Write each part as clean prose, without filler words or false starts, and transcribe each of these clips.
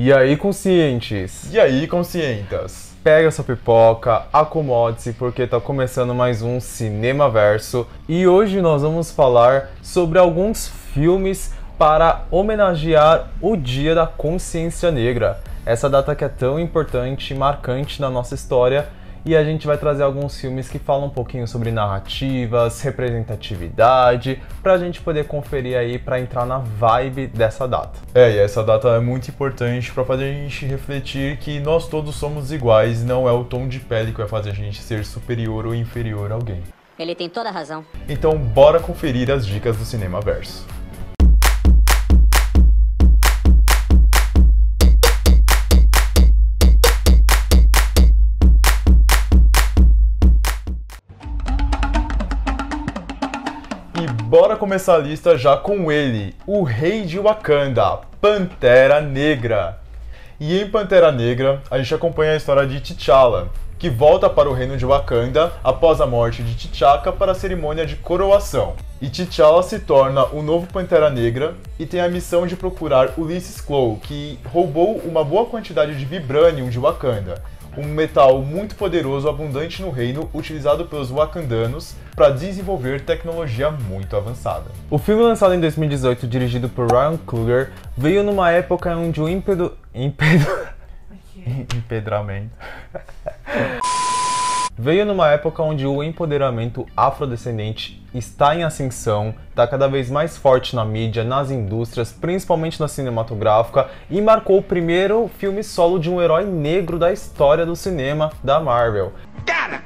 E aí, conscientes? E aí, conscientas? Pega sua pipoca, acomode-se porque tá começando mais um Cinema Verso e hoje nós vamos falar sobre alguns filmes para homenagear o Dia da Consciência Negra. Essa data que é tão importante e marcante na nossa história, e a gente vai trazer alguns filmes que falam um pouquinho sobre narrativas, representatividade, pra gente poder conferir aí pra entrar na vibe dessa data. E essa data é muito importante pra fazer a gente refletir que nós todos somos iguais, não é o tom de pele que vai fazer a gente ser superior ou inferior a alguém. Ele tem toda a razão. Então bora conferir as dicas do Cinema Verso. Bora começar a lista já com ele, o rei de Wakanda, Pantera Negra. E em Pantera Negra, a gente acompanha a história de T'Challa, que volta para o reino de Wakanda após a morte de T'Chaka para a cerimônia de coroação. E T'Challa se torna o novo Pantera Negra e tem a missão de procurar Ulysses Klaue, que roubou uma boa quantidade de Vibranium de Wakanda, um metal muito poderoso abundante no reino, utilizado pelos wakandanos para desenvolver tecnologia muito avançada. O filme, lançado em 2018, dirigido por Ryan Coogler, veio numa época onde o empoderamento afrodescendente está em ascensão, está cada vez mais forte na mídia, nas indústrias, principalmente na cinematográfica, e marcou o primeiro filme solo de um herói negro da história do cinema da Marvel. Cara,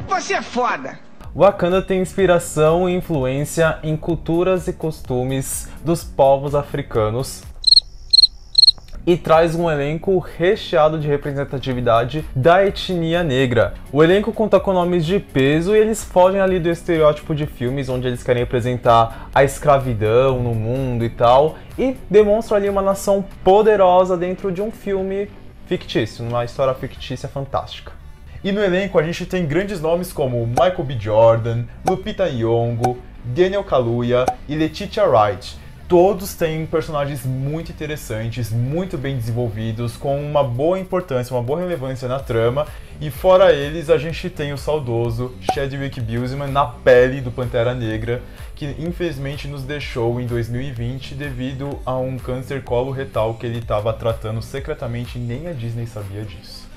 você é foda! Wakanda tem inspiração e influência em culturas e costumes dos povos africanos e traz um elenco recheado de representatividade da etnia negra. O elenco conta com nomes de peso e eles fogem ali do estereótipo de filmes onde eles querem representar a escravidão no mundo e tal, e demonstram ali uma nação poderosa dentro de um filme fictício, uma história fictícia fantástica. E no elenco a gente tem grandes nomes como Michael B. Jordan, Lupita Nyong'o, Daniel Kaluuya e Letitia Wright. Todos têm personagens muito interessantes, muito bem desenvolvidos, com uma boa importância, uma boa relevância na trama. E fora eles, a gente tem o saudoso Chadwick Boseman na pele do Pantera Negra, que infelizmente nos deixou em 2020 devido a um câncer coloretal que ele estava tratando secretamente e nem a Disney sabia disso.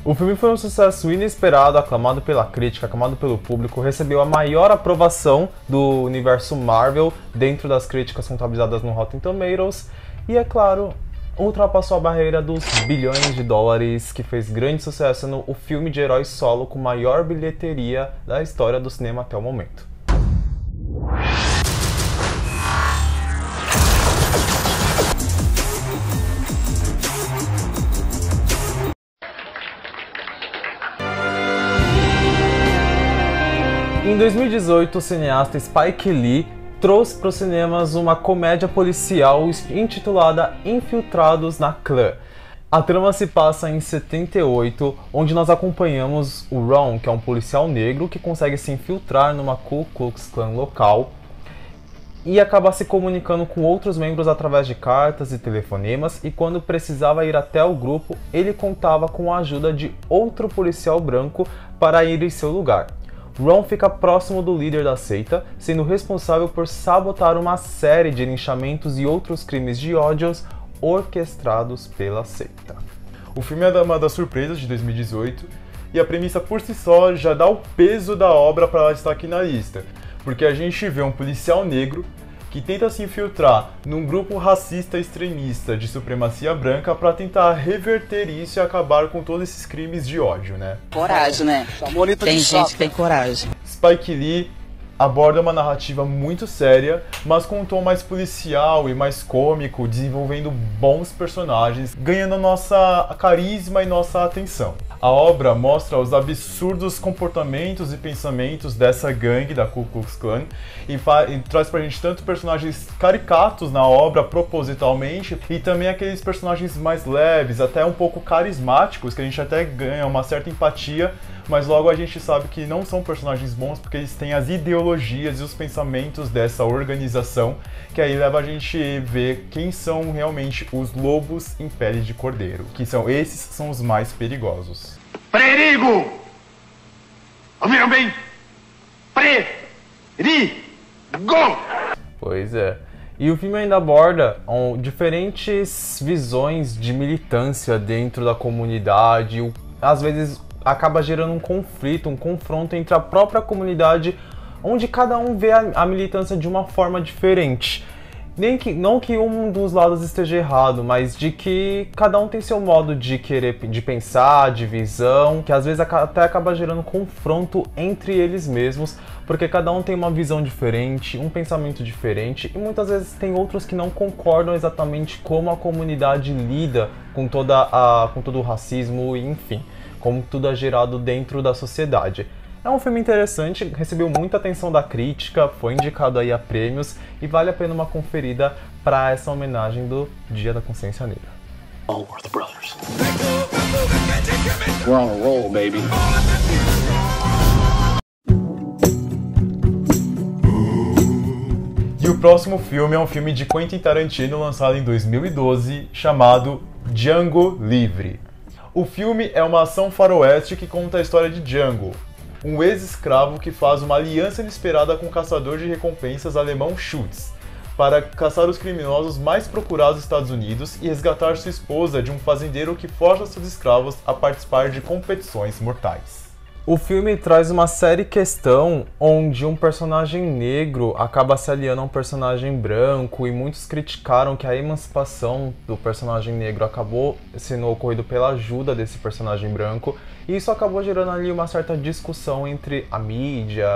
O filme foi um sucesso inesperado, aclamado pela crítica, aclamado pelo público, recebeu a maior aprovação do universo Marvel dentro das críticas contabilizadas no Rotten Tomatoes e, é claro, ultrapassou a barreira dos bilhões de dólares, que fez grande sucesso sendo o filme de herói solo com maior bilheteria da história do cinema até o momento. Em 2018, o cineasta Spike Lee trouxe para os cinemas uma comédia policial intitulada Infiltrados na Clã. A trama se passa em 78, onde nós acompanhamos o Ron, que é um policial negro que consegue se infiltrar numa Ku Klux Klan local e acaba se comunicando com outros membros através de cartas e telefonemas, e quando precisava ir até o grupo, ele contava com a ajuda de outro policial branco para ir em seu lugar. Ron fica próximo do líder da seita, sendo responsável por sabotar uma série de linchamentos e outros crimes de ódio orquestrados pela seita. O filme é uma das surpresas de 2018 e a premissa por si só já dá o peso da obra para ela estar aqui na lista, porque a gente vê um policial negro que tenta se infiltrar num grupo racista extremista de supremacia branca para tentar reverter isso e acabar com todos esses crimes de ódio, né? Coragem, né? Tem gente que tem coragem. Spike Lee aborda uma narrativa muito séria, mas com um tom mais policial e mais cômico, desenvolvendo bons personagens, ganhando nossa carisma e nossa atenção. A obra mostra os absurdos comportamentos e pensamentos dessa gangue da Ku Klux Klan e traz pra gente tanto personagens caricatos na obra propositalmente e também aqueles personagens mais leves, até um pouco carismáticos, que a gente até ganha uma certa empatia, mas logo a gente sabe que não são personagens bons porque eles têm as ideologias e os pensamentos dessa organização, que aí leva a gente a ver quem são realmente os lobos em pele de cordeiro, que esses são os mais perigosos. Perigo! Ouviram bem? Perigo! Pois é. E o filme ainda aborda diferentes visões de militância dentro da comunidade, às vezes acaba gerando um conflito, um confronto entre a própria comunidade, onde cada um vê a militância de uma forma diferente. Não que um dos lados esteja errado, mas de que cada um tem seu modo de pensar, de visão, que às vezes até acaba gerando confronto entre eles mesmos, porque cada um tem uma visão diferente, um pensamento diferente, e muitas vezes tem outros que não concordam exatamente como a comunidade lida com todo o racismo, e enfim, como tudo é gerado dentro da sociedade. É um filme interessante, recebeu muita atenção da crítica, foi indicado aí a prêmios e vale a pena uma conferida para essa homenagem do Dia da Consciência Negra. Allworth Brothers. We're on a roll, baby. E o próximo filme é um filme de Quentin Tarantino lançado em 2012, chamado Django Livre. O filme é uma ação faroeste que conta a história de Django, um ex-escravo que faz uma aliança inesperada com o caçador de recompensas alemão Schultz, para caçar os criminosos mais procurados dos Estados Unidos e resgatar sua esposa de um fazendeiro que força seus escravos a participar de competições mortais. O filme traz uma séria questão onde um personagem negro acaba se aliando a um personagem branco, e muitos criticaram que a emancipação do personagem negro acabou sendo ocorrido pela ajuda desse personagem branco, e isso acabou gerando ali uma certa discussão entre a mídia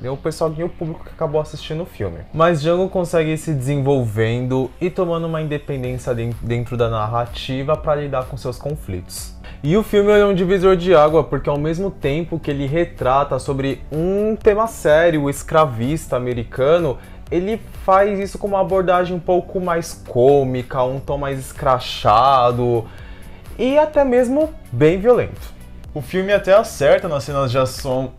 e o pessoal e o público que acabou assistindo o filme. Mas Django consegue ir se desenvolvendo e tomando uma independência dentro da narrativa para lidar com seus conflitos. E o filme é um divisor de água, porque ao mesmo tempo que ele retrata sobre um tema sério, o escravista americano, ele faz isso com uma abordagem um pouco mais cômica, um tom mais escrachado e até mesmo bem violento. O filme até acerta nas cenas de ação.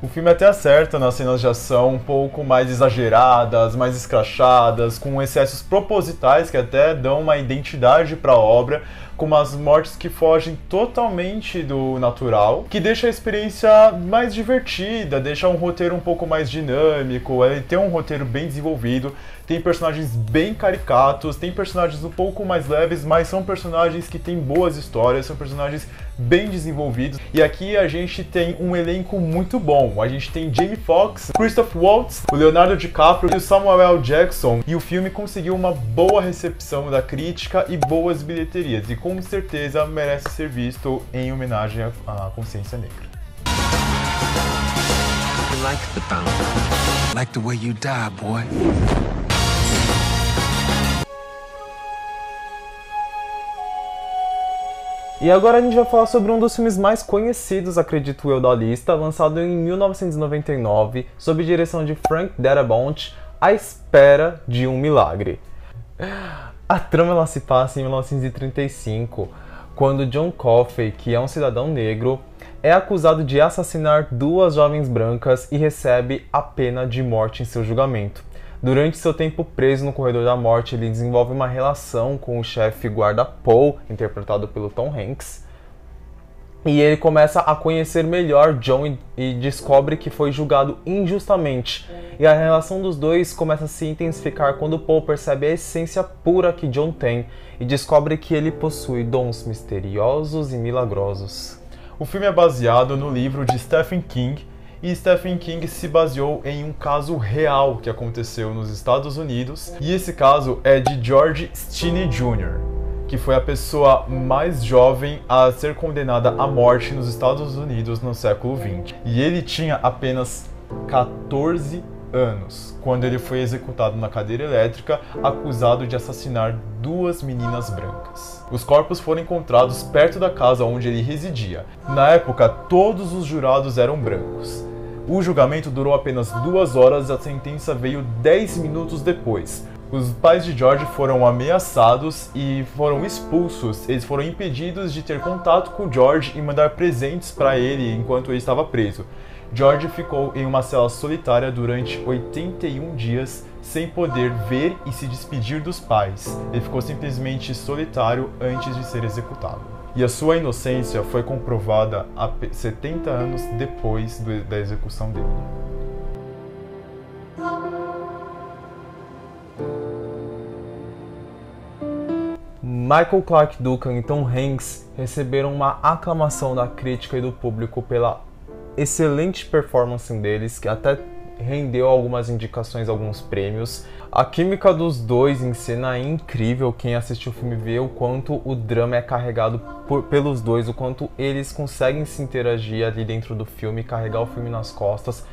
O filme até acerta nas cenas de ação um pouco mais exageradas, mais escrachadas, com excessos propositais que até dão uma identidade para a obra, com umas mortes que fogem totalmente do natural, que deixa a experiência mais divertida, deixa um roteiro um pouco mais dinâmico, ele tem um roteiro bem desenvolvido, tem personagens bem caricatos, tem personagens um pouco mais leves, mas são personagens que têm boas histórias, são personagens bem desenvolvidos. E aqui a gente tem um elenco muito bom. A gente tem Jamie Foxx, Christoph Waltz, o Leonardo DiCaprio e o Samuel L. Jackson. E o filme conseguiu uma boa recepção da crítica e boas bilheterias. E com certeza merece ser visto em homenagem à consciência negra. You like the bounty. Like the way you die, boy. E agora a gente vai falar sobre um dos filmes mais conhecidos, acredito eu, da lista, lançado em 1999, sob direção de Frank Darabont, A Espera de um Milagre. A trama ela se passa em 1935, quando John Coffey, que é um cidadão negro, é acusado de assassinar duas jovens brancas e recebe a pena de morte em seu julgamento. Durante seu tempo preso no corredor da morte, ele desenvolve uma relação com o chefe guarda Paul, interpretado pelo Tom Hanks, e ele começa a conhecer melhor John e descobre que foi julgado injustamente. E a relação dos dois começa a se intensificar quando Paul percebe a essência pura que John tem e descobre que ele possui dons misteriosos e milagrosos. O filme é baseado no livro de Stephen King, e Stephen King se baseou em um caso real que aconteceu nos Estados Unidos, e esse caso é de George Stinney Jr., que foi a pessoa mais jovem a ser condenada à morte nos Estados Unidos no século XX. E ele tinha apenas 14 anos, quando ele foi executado na cadeira elétrica, acusado de assassinar 2 meninas brancas. Os corpos foram encontrados perto da casa onde ele residia. Na época, todos os jurados eram brancos. O julgamento durou apenas 2 horas e a sentença veio 10 minutos depois. Os pais de George foram ameaçados e foram expulsos. Eles foram impedidos de ter contato com George e mandar presentes para ele enquanto ele estava preso. George ficou em uma cela solitária durante 81 dias, sem poder ver e se despedir dos pais. Ele ficou simplesmente solitário antes de ser executado. E a sua inocência foi comprovada 70 anos depois da execução dele. Michael Clarke Duncan e Tom Hanks receberam uma aclamação da crítica e do público pela excelente performance deles, que até rendeu algumas indicações, alguns prêmios. A química dos dois em cena é incrível. Quem assistiu o filme vê o quanto o drama é carregado pelos dois, o quanto eles conseguem se interagir ali dentro do filme, carregar o filme nas costas.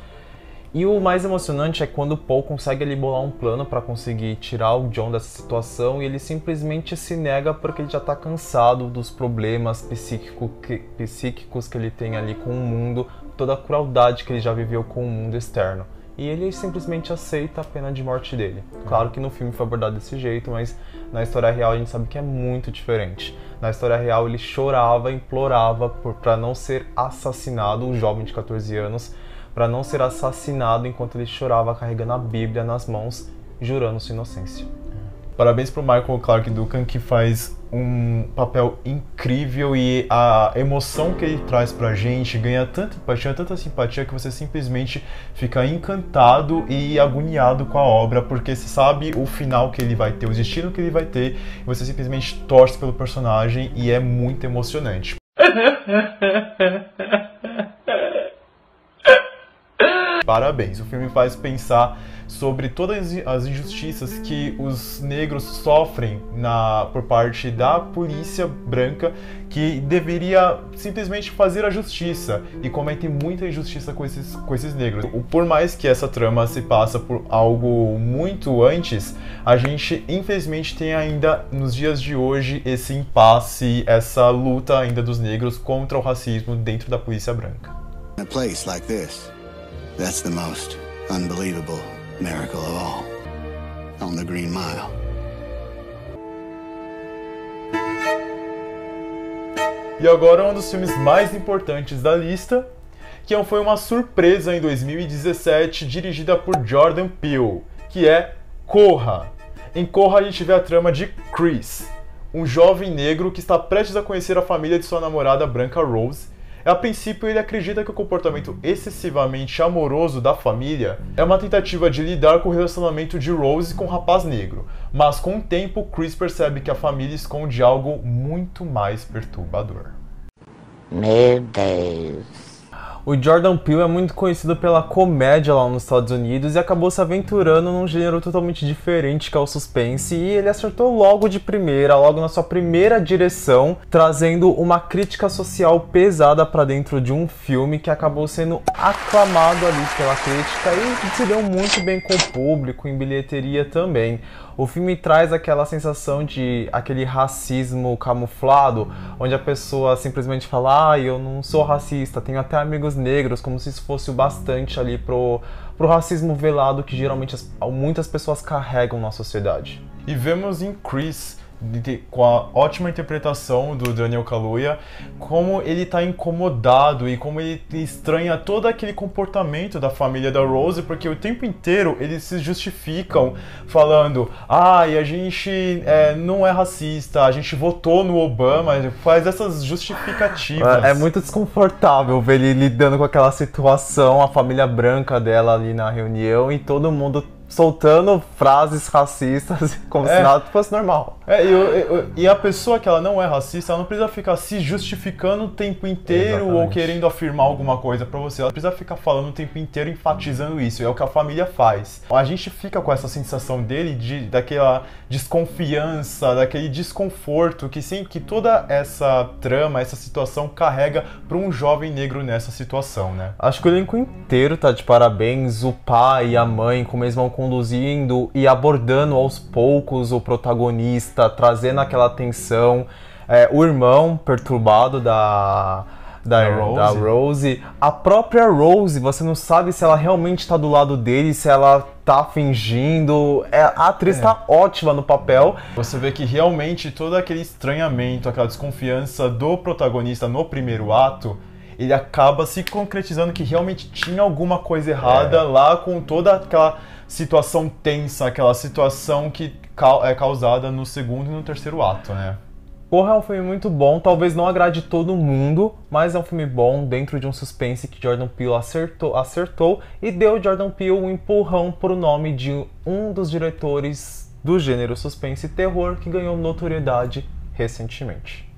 E o mais emocionante é quando o Paul consegue ali bolar um plano para conseguir tirar o John dessa situação e ele simplesmente se nega porque ele já está cansado dos problemas psíquicos que ele tem ali com o mundo, toda a crueldade que ele já viveu com o mundo externo. E ele simplesmente aceita a pena de morte dele. Claro que no filme foi abordado desse jeito, mas na história real a gente sabe que é muito diferente. Na história real ele chorava, implorava para não ser assassinado, um jovem de 14 anos, para não ser assassinado enquanto ele chorava carregando a Bíblia nas mãos, jurando sua inocência. Parabéns pro Michael Clarke Duncan, que faz um papel incrível e a emoção que ele traz pra gente ganha tanta simpatia que você simplesmente fica encantado e agoniado com a obra, porque você sabe o final que ele vai ter, o destino que ele vai ter, e você simplesmente torce pelo personagem e é muito emocionante. Parabéns, o filme faz pensar sobre todas as injustiças que os negros sofrem por parte da polícia branca, que deveria simplesmente fazer a justiça e comete muita injustiça com esses negros. Por mais que essa trama se passa por algo muito antes, a gente infelizmente tem ainda nos dias de hoje esse impasse, essa luta ainda dos negros contra o racismo dentro da polícia branca. In a place like this, that's the most unbelievable miracle of all. On the Green Mile. E agora um dos filmes mais importantes da lista, que foi uma surpresa em 2017, dirigida por Jordan Peele, que é Corra. Em Corra a gente vê a trama de Chris, um jovem negro que está prestes a conhecer a família de sua namorada branca Rose. A princípio, ele acredita que o comportamento excessivamente amoroso da família é uma tentativa de lidar com o relacionamento de Rose com o rapaz negro. Mas com o tempo, Chris percebe que a família esconde algo muito mais perturbador. Meu Deus. O Jordan Peele é muito conhecido pela comédia lá nos Estados Unidos e acabou se aventurando num gênero totalmente diferente, que é o suspense, e ele acertou logo de primeira, logo na sua primeira direção, trazendo uma crítica social pesada para dentro de um filme que acabou sendo aclamado ali pela crítica e se deu muito bem com o público, em bilheteria também. O filme traz aquela sensação de aquele racismo camuflado, onde a pessoa simplesmente fala: ah, eu não sou racista, tenho até amigos negros, como se isso fosse o bastante ali pro racismo velado que geralmente muitas pessoas carregam na sociedade. E vemos em Chris, com a ótima interpretação do Daniel Kaluuya, como ele está incomodado e como ele estranha todo aquele comportamento da família da Rose, porque o tempo inteiro eles se justificam falando: ah, e a gente não é racista, a gente votou no Obama, faz essas justificativas. É muito desconfortável ver ele lidando com aquela situação, a família branca dela ali na reunião e todo mundo soltando frases racistas como se nada fosse normal. E a pessoa que ela não é racista, ela não precisa ficar se justificando o tempo inteiro ou querendo afirmar alguma coisa pra você. Ela precisa ficar falando o tempo inteiro, enfatizando isso. É o que a família faz. A gente fica com essa sensação dele, daquela desconfiança, daquele desconforto que toda essa trama, essa situação carrega pra um jovem negro nessa situação, né? Acho que o elenco inteiro tá de parabéns. O pai e a mãe, como eles vão conduzindo e abordando aos poucos o protagonista, trazendo aquela tensão. O irmão perturbado da Rose. A própria Rose, você não sabe se ela realmente tá do lado dele, se ela tá fingindo. A atriz tá ótima no papel. Você vê que realmente todo aquele estranhamento, aquela desconfiança do protagonista no primeiro ato, ele acaba se concretizando que realmente tinha alguma coisa errada lá com toda aquela situação tensa, aquela situação que é causada no segundo e no terceiro ato, né? Corra é um filme muito bom, talvez não agrade todo mundo, mas é um filme bom dentro de um suspense que Jordan Peele acertou e deu Jordan Peele um empurrão pro nome de um dos diretores do gênero suspense e terror que ganhou notoriedade recentemente.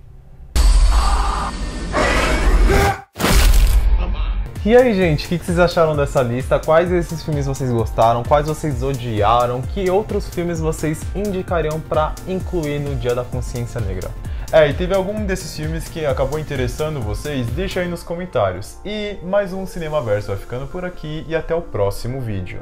E aí, gente, o que vocês acharam dessa lista? Quais desses filmes vocês gostaram? Quais vocês odiaram? Que outros filmes vocês indicariam para incluir no Dia da Consciência Negra? E teve algum desses filmes que acabou interessando vocês? Deixa aí nos comentários. E mais um Cinema Verso vai ficando por aqui e até o próximo vídeo.